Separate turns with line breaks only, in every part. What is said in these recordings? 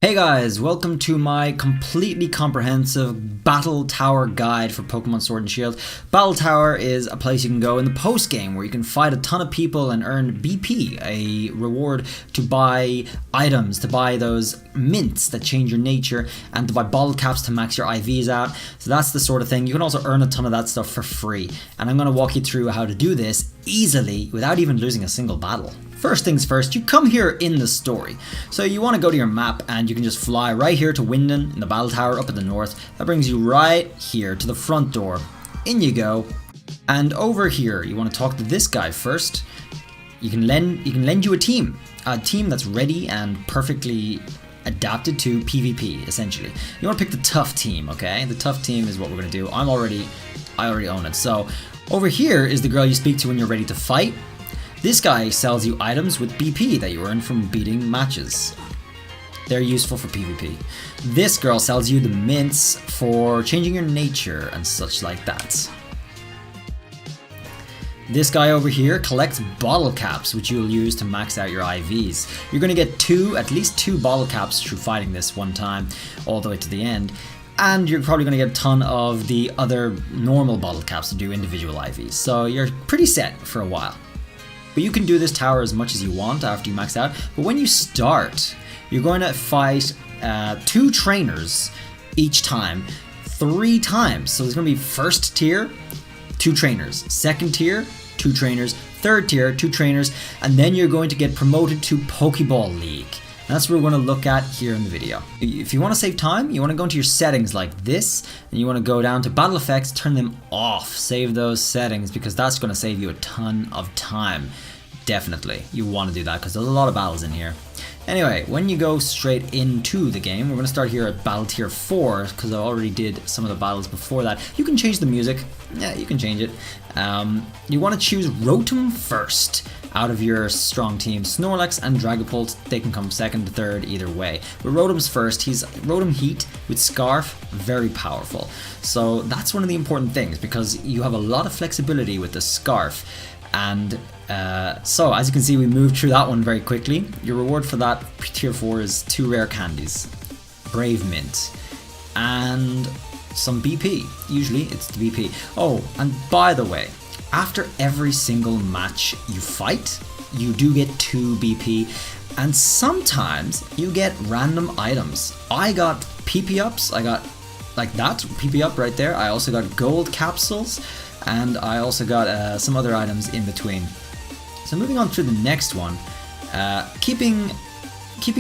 Hey guys, welcome to my completely comprehensive Battle Tower guide for Pokemon Sword and Shield. Battle Tower is a place you can go in the post game where you can fight a ton of people and earn BP, a reward to buy items, to buy those mints that change your nature, and to buy bottle caps to max your IVs out. So that's the sort of thing. You can also earn a ton of that stuff for free. And I'm going to walk you through how to do this easily without even losing a single battle. First things first, you come here in the story. So you want to go to your map and you can just fly right here to Winden in the Battle Tower up in the north. That brings you right here to the front door. In you go. And over here, you want to talk to this guy first. He can lend you a team that's ready and perfectly adapted to PvP, essentially. You want to pick the tough team, okay? The tough team is what we're going to do. I already own it. So over here is the girl you speak to when you're ready to fight. This guy sells you items with BP that you earn from beating matches. They're useful for PvP. This girl sells you the mints for changing your nature and such like that. This guy over here collects bottle caps, which you'll use to max out your IVs. You're going to get at least two bottle caps through fighting this one time, all the way to the end. And you're probably going to get a ton of the other normal bottle caps to do individual IVs. So you're pretty set for a while. But you can do this tower as much as you want after you max out. But when you start, you're going to fight two trainers each time, 3 times. So there's going to be first tier, 2 trainers, second tier, 2 trainers, third tier, 2 trainers, and then you're going to get promoted to Pokeball League. And that's what we're going to look at here in the video. If you want to save time, you want to go into your settings like this, and you want to go down to battle effects, turn them off, save those settings, because that's going to save you a ton of time. Definitely, you want to do that because there's a lot of battles in here. Anyway, when you go straight into the game, we're going to start here at Battle Tier 4 because I already did some of the battles before that. You can change the music. Yeah, you can change it. You want to choose Rotom first out of your strong team. Snorlax and Dragapult, they can come second, third, either way. But Rotom's first. He's Rotom Heat with Scarf, very powerful. So that's one of the important things because you have a lot of flexibility with the Scarf. And so, as you can see, we moved through that one very quickly. Your reward for that tier 4 is 2 rare candies, Brave Mint, and some BP. Usually it's the BP. Oh, and by the way, after every single match you fight, you do get 2 BP, and sometimes you get random items. I got PP ups, I got like that, PP up right there. I also got gold capsules, and I also got some other items in between. So moving on to the next one, keeping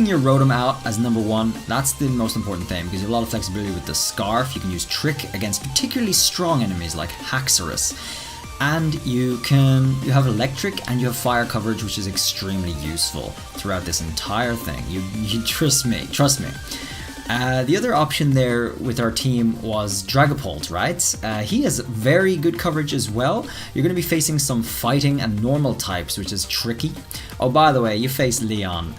your Rotom out as number 1, that's the most important thing because you have a lot of flexibility with the Scarf. You can use Trick against particularly strong enemies like Haxorus. And you have Electric and you have Fire coverage, which is extremely useful throughout this entire thing. You trust me. The other option there with our team was Dragapult, right? He has very good coverage as well. You're going to be facing some fighting and normal types, which is tricky. Oh, by the way, you face Leon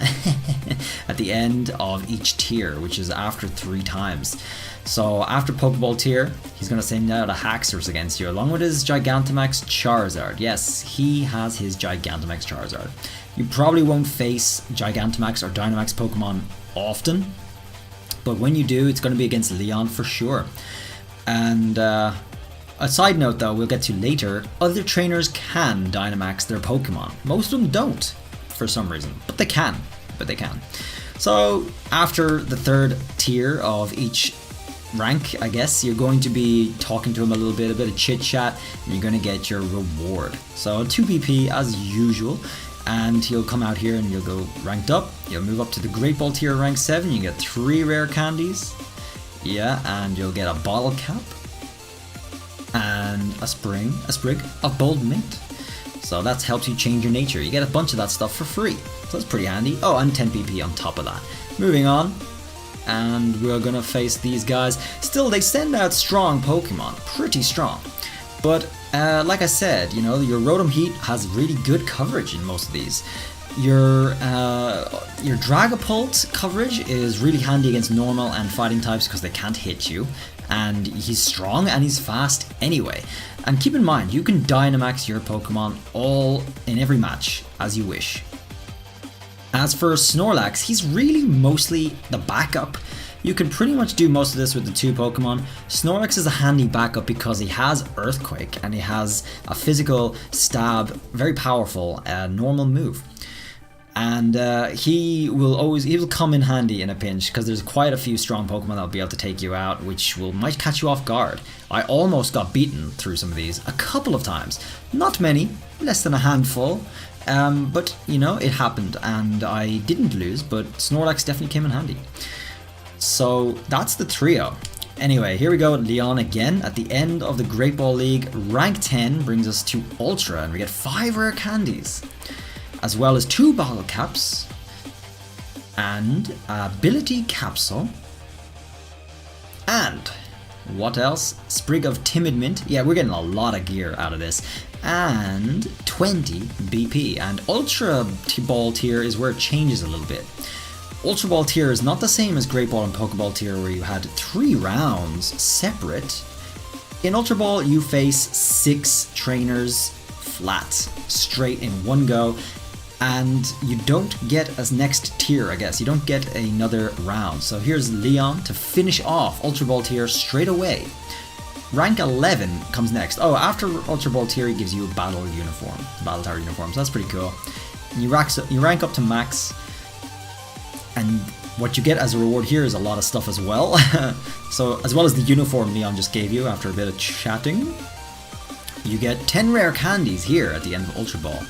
at the end of each tier, which is after 3 times. So after Pokeball tier, he's going to send out a Haxorus against you, along with his Gigantamax Charizard. Yes, he has his Gigantamax Charizard. You probably won't face Gigantamax or Dynamax Pokemon often, but when you do, it's going to be against Leon for sure. And a side note though, we'll get to later, other trainers can Dynamax their Pokemon. Most of them don't, for some reason, but they can. So after the 3rd tier of each rank, I guess, you're going to be talking to him a bit of chit chat, and you're going to get your reward. So 2 BP as usual. And he'll come out here and you'll go ranked up. You'll move up to the Great Ball tier rank 7. You get 3 rare candies. Yeah, and you'll get a bottle cap. And a sprig of Bold Mint. So that helps you change your nature. You get a bunch of that stuff for free. So that's pretty handy. Oh, and 10 PP on top of that. Moving on. And we're gonna face these guys. Still, they send out strong Pokemon. Pretty strong. But like I said, you know, your Rotom Heat has really good coverage in most of these. Your Dragapult coverage is really handy against normal and fighting types because they can't hit you. And he's strong and he's fast anyway. And keep in mind, you can Dynamax your Pokemon all in every match as you wish. As for Snorlax, he's really mostly the backup. You can pretty much do most of this with the 2 Pokemon. Snorlax is a handy backup because he has Earthquake and he has a physical stab, very powerful, normal move. And he will come in handy in a pinch because there's quite a few strong Pokemon that will be able to take you out, which might catch you off guard. I almost got beaten through some of these a couple of times. Not many, less than a handful. But, you know, it happened and I didn't lose, but Snorlax definitely came in handy. So that's the trio. Anyway, here we go with Leon again at the end of the Great Ball League. Rank 10 brings us to Ultra and we get 5 rare candies, as well as 2 bottle caps and ability capsule. And what else? Sprig of Timid Mint. Yeah, we're getting a lot of gear out of this. And 20 BP. And Ultra Ball tier is where it changes a little bit. Ultra Ball tier is not the same as Great Ball and Pokeball tier where you had 3 rounds separate. In Ultra Ball you face 6 trainers flat, straight in one go. And you don't get as next tier, I guess. You don't get another round. So here's Leon to finish off Ultra Ball tier straight away. Rank 11 comes next. Oh, after Ultra Ball tier, he gives you a battle uniform, battle tower uniform. So that's pretty cool. And you rank up to max, and what you get as a reward here is a lot of stuff as well. So as well as the uniform Leon just gave you after a bit of chatting, you get 10 rare candies here at the end of Ultra Ball,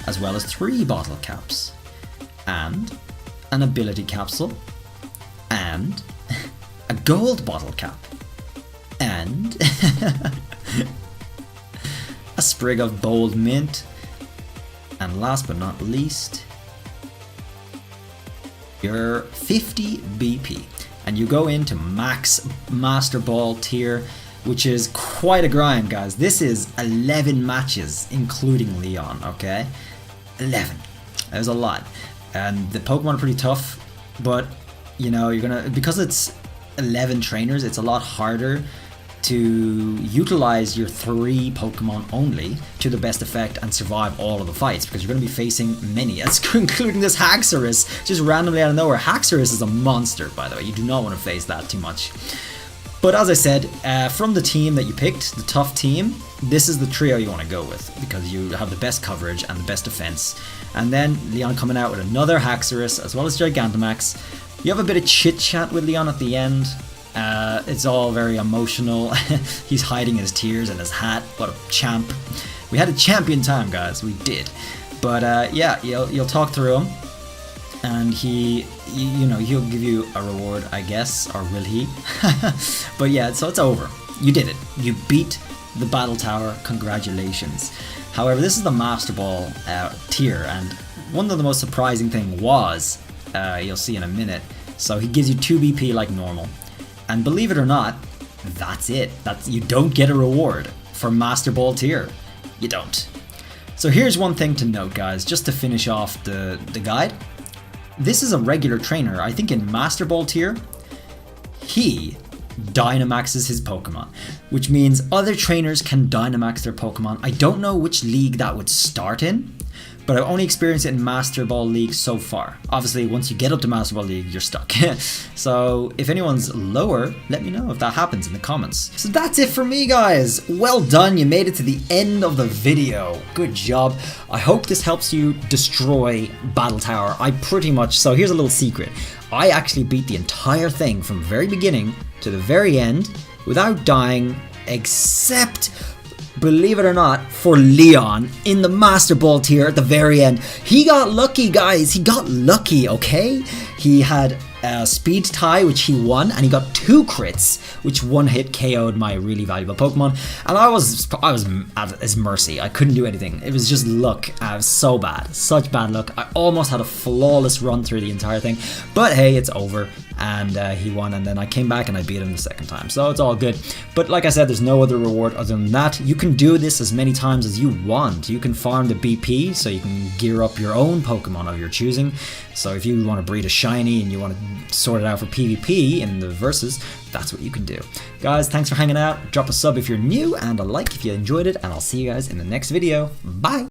as well as 3 bottle caps, and an ability capsule, and a gold bottle cap, and a sprig of bold mint, and last but not least, your 50 BP. And you go into max Master Ball tier, which is quite a grind, guys. This is 11 matches, including Leon, okay? 11. That was a lot. And the Pokemon are pretty tough, but, you know, because it's 11 trainers, it's a lot harder to utilize your 3 Pokemon only to the best effect and survive all of the fights, because you're going to be facing many, including this Haxorus, just randomly out of nowhere. Haxorus is a monster, by the way. You do not want to face that too much. But as I said, from the team that you picked, the tough team, this is the trio you want to go with, because you have the best coverage and the best defense. And then Leon coming out with another Haxorus, as well as Gigantamax. You have a bit of chit-chat with Leon at the end. It's all very emotional. He's hiding his tears in his hat. What a champ. We had a champion time, guys. We did. But yeah, you'll talk through him, and he'll give you a reward, I guess, or will he? But yeah, so it's over. You did it. You beat the battle tower. Congratulations. However, this is the Master Ball tier, and one of the most surprising thing was, you'll see in a minute, so he gives you 2 BP like normal. And believe it or not, that's it. You don't get a reward for Master Ball tier. You don't. So here's one thing to note, guys, just to finish off the guide. This is a regular trainer. I think in Master Ball tier, he Dynamaxes his Pokemon, which means other trainers can Dynamax their Pokemon. I don't know which league that would start in, but I've only experienced it in Master Ball League so far. Obviously, once you get up to Master Ball League, you're stuck. So if anyone's lower, let me know if that happens in the comments. So that's it for me, guys. Well done, you made it to the end of the video. Good job. I hope this helps you destroy Battle Tower. So here's a little secret. I actually beat the entire thing from very beginning to the very end without dying, except, believe it or not, for Leon in the Master Ball tier at the very end. He got lucky, guys. He got lucky, okay? He had a speed tie, which he won, and he got 2 crits, which one hit KO'd my really valuable Pokemon. And I was at his mercy. I couldn't do anything. It was just luck. I was so bad. Such bad luck. I almost had a flawless run through the entire thing. But hey, it's over. And he won, and then I came back and I beat him the second time, so it's all good. But like I said, there's no other reward other than that. You can do this as many times as you want. You can farm the BP, so you can gear up your own Pokemon of your choosing. So if you want to breed a shiny and you want to sort it out for PvP in the versus, that's what you can do. Guys, thanks for hanging out. Drop a sub if you're new, and a like if you enjoyed it, and I'll see you guys in the next video. Bye!